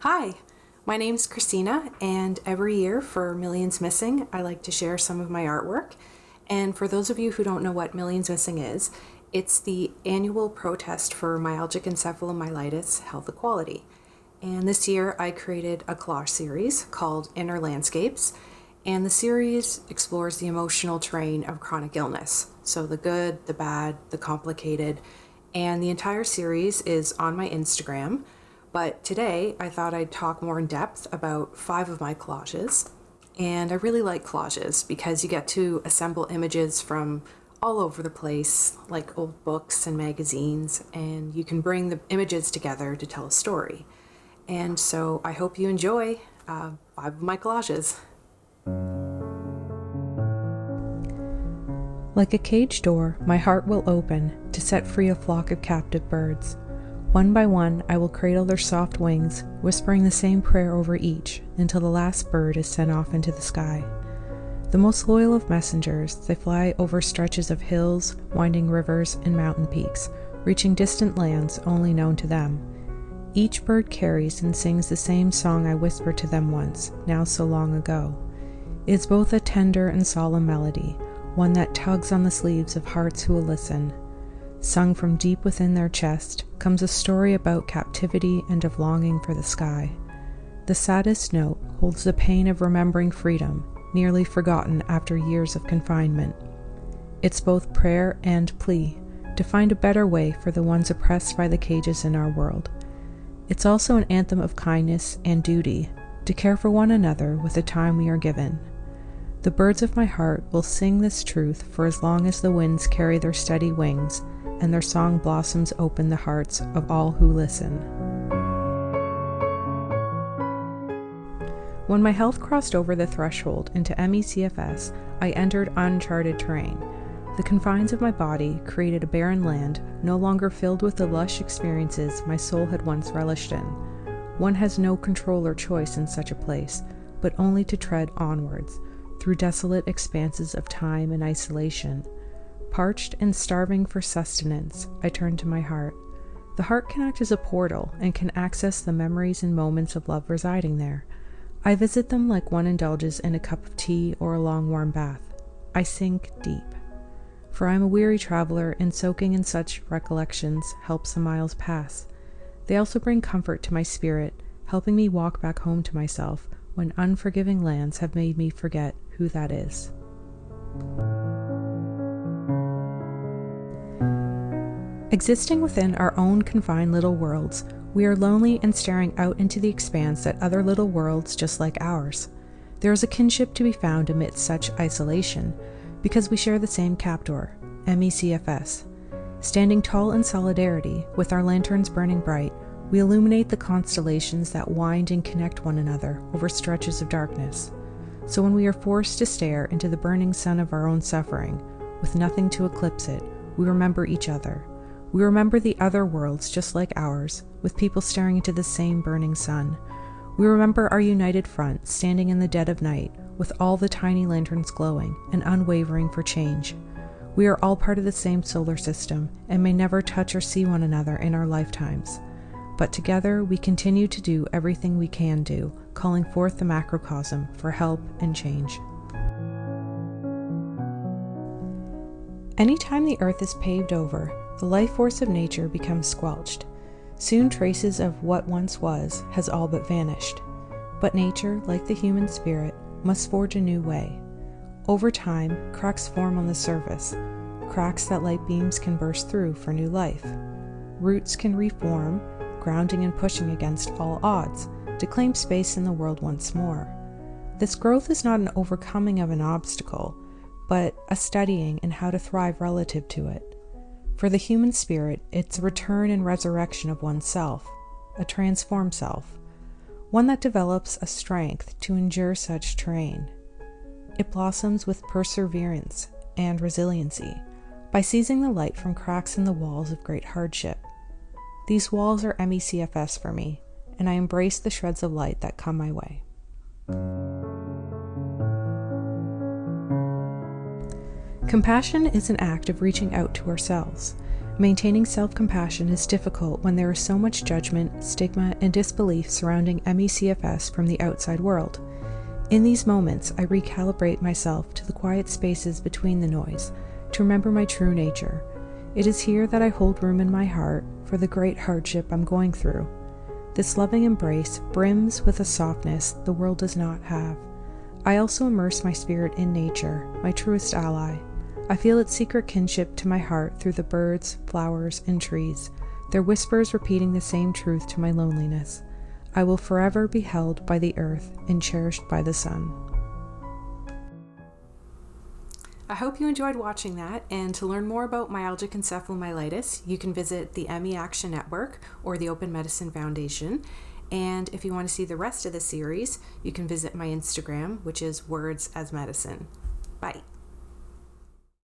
Hi, my name's Christina, and every year for Millions Missing, I like to share some of my artwork. And for those of you who don't know what Millions Missing is, it's the annual protest for myalgic encephalomyelitis health equality. And this year I created a collage series called Inner Landscapes, and the series explores the emotional terrain of chronic illness. So the good, the bad, the complicated, and the entire series is on my Instagram. But today I thought I'd talk more in depth about 5 of my collages. And I really like collages because you get to assemble images from all over the place, like old books and magazines, and you can bring the images together to tell a story. And so I hope you enjoy 5 of my collages. Like a cage door, my heart will open to set free a flock of captive birds. One by one, I will cradle their soft wings, whispering the same prayer over each until the last bird is sent off into the sky. The most loyal of messengers, they fly over stretches of hills, winding rivers, and mountain peaks, reaching distant lands only known to them. Each bird carries and sings the same song I whispered to them once, now so long ago. It is both a tender and solemn melody, one that tugs on the sleeves of hearts who will listen. Sung from deep within their chest comes a story about captivity and of longing for the sky. The saddest note holds the pain of remembering freedom, nearly forgotten after years of confinement. It's both prayer and plea to find a better way for the ones oppressed by the cages in our world. It's also an anthem of kindness and duty to care for one another with the time we are given. The birds of my heart will sing this truth for as long as the winds carry their steady wings and their song blossoms open the hearts of all who listen. When my health crossed over the threshold into ME/CFS, I entered uncharted terrain. The confines of my body created a barren land, no longer filled with the lush experiences my soul had once relished in. One has no control or choice in such a place, but only to tread onwards, through desolate expanses of time and isolation. Parched and starving for sustenance, I turn to my heart. The heart can act as a portal and can access the memories and moments of love residing there. I visit them like one indulges in a cup of tea or a long warm bath. I sink deep. For I am a weary traveler, and soaking in such recollections helps the miles pass. They also bring comfort to my spirit, helping me walk back home to myself when unforgiving lands have made me forget who that is. Existing within our own confined little worlds, we are lonely and staring out into the expanse at other little worlds just like ours. There is a kinship to be found amidst such isolation, because we share the same captor, ME/CFS. Standing tall in solidarity, with our lanterns burning bright, we illuminate the constellations that wind and connect one another over stretches of darkness. So when we are forced to stare into the burning sun of our own suffering, with nothing to eclipse it, we remember each other. We remember the other worlds just like ours, with people staring into the same burning sun. We remember our united front, standing in the dead of night, with all the tiny lanterns glowing and unwavering for change. We are all part of the same solar system, and may never touch or see one another in our lifetimes. But together we continue to do everything we can do, calling forth the macrocosm for help and change. Anytime the earth is paved over, the life force of nature becomes squelched. Soon traces of what once was has all but vanished. But nature, like the human spirit, must forge a new way. Over time, cracks form on the surface, cracks that light beams can burst through for new life. Roots can reform, grounding and pushing against all odds, to claim space in the world once more. This growth is not an overcoming of an obstacle, but a studying in how to thrive relative to it. For the human spirit, it's a return and resurrection of oneself, a transformed self, one that develops a strength to endure such terrain. It blossoms with perseverance and resiliency by seizing the light from cracks in the walls of great hardship. These walls are ME/CFS for me, and I embrace the shreds of light that come my way. Compassion is an act of reaching out to ourselves. Maintaining self-compassion is difficult when there is so much judgment, stigma, and disbelief surrounding ME/CFS from the outside world. In these moments, I recalibrate myself to the quiet spaces between the noise, to remember my true nature. It is here that I hold room in my heart for the great hardship I'm going through. This loving embrace brims with a softness the world does not have. I also immerse my spirit in nature, my truest ally. I feel its secret kinship to my heart through the birds, flowers, and trees, their whispers repeating the same truth to my loneliness. I will forever be held by the earth and cherished by the sun. I hope you enjoyed watching that, and to learn more about myalgic encephalomyelitis, you can visit the ME Action Network or the Open Medicine Foundation. And if you want to see the rest of the series, you can visit my Instagram, which is Words as Medicine. Bye.